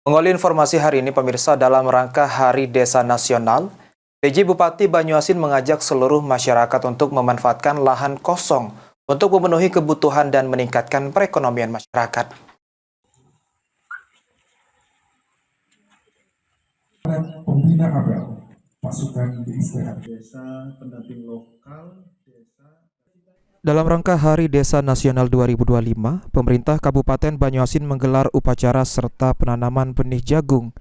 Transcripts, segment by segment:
Mengawali informasi hari ini pemirsa, dalam rangka Hari Desa Nasional, PJ Bupati Banyuasin mengajak seluruh masyarakat untuk memanfaatkan lahan kosong untuk memenuhi kebutuhan dan meningkatkan perekonomian masyarakat. Pembina ABL, pasukan desa pendamping lokal desa. Dalam rangka Hari Desa Nasional 2025, pemerintah Kabupaten Banyuasin menggelar upacara serta penanaman benih jagung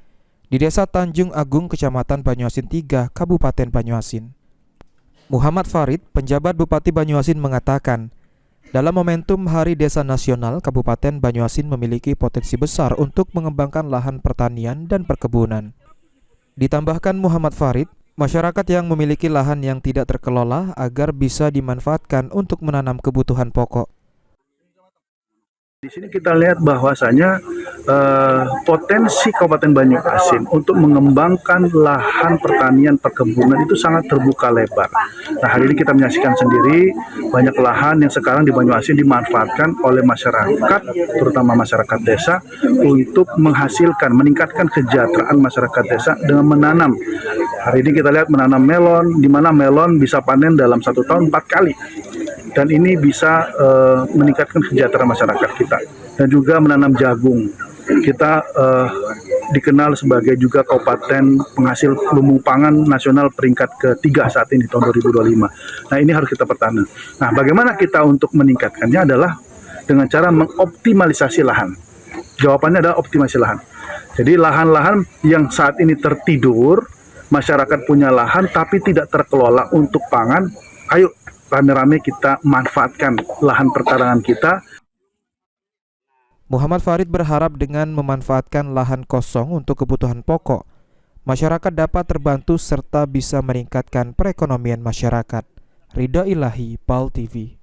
di Desa Tanjung Agung, Kecamatan Banyuasin 3, Kabupaten Banyuasin. Muhammad Farid, penjabat Bupati Banyuasin, mengatakan, dalam momentum Hari Desa Nasional, Kabupaten Banyuasin memiliki potensi besar untuk mengembangkan lahan pertanian dan perkebunan. Ditambahkan Muhammad Farid, masyarakat yang memiliki lahan yang tidak terkelola agar bisa dimanfaatkan untuk menanam kebutuhan pokok. Di sini kita lihat bahwasanya potensi Kabupaten Banyuasin untuk mengembangkan lahan pertanian perkebunan itu sangat terbuka lebar. Nah, hari ini kita menyaksikan sendiri banyak lahan yang sekarang di Banyuasin dimanfaatkan oleh masyarakat, terutama masyarakat desa, untuk menghasilkan, meningkatkan kesejahteraan masyarakat desa dengan menanam. Hari ini kita lihat menanam melon, di mana melon bisa panen dalam 1 tahun 4 kali. Dan ini bisa meningkatkan kesejahteraan masyarakat kita. Dan juga menanam jagung. Kita dikenal sebagai juga kabupaten penghasil lumbung pangan nasional peringkat ketiga saat ini tahun 2025. Nah, ini harus kita pertahankan. Nah, bagaimana kita untuk meningkatkannya adalah dengan cara mengoptimalisasi lahan. Jawabannya adalah optimalisasi lahan. Jadi lahan-lahan yang saat ini tertidur, masyarakat punya lahan tapi tidak terkelola untuk pangan, ayo rame-rame kita manfaatkan lahan pertanian kita. Muhammad Farid berharap dengan memanfaatkan lahan kosong untuk kebutuhan pokok, masyarakat dapat terbantu serta bisa meningkatkan perekonomian masyarakat. Ridha Ilahi, PAL TV.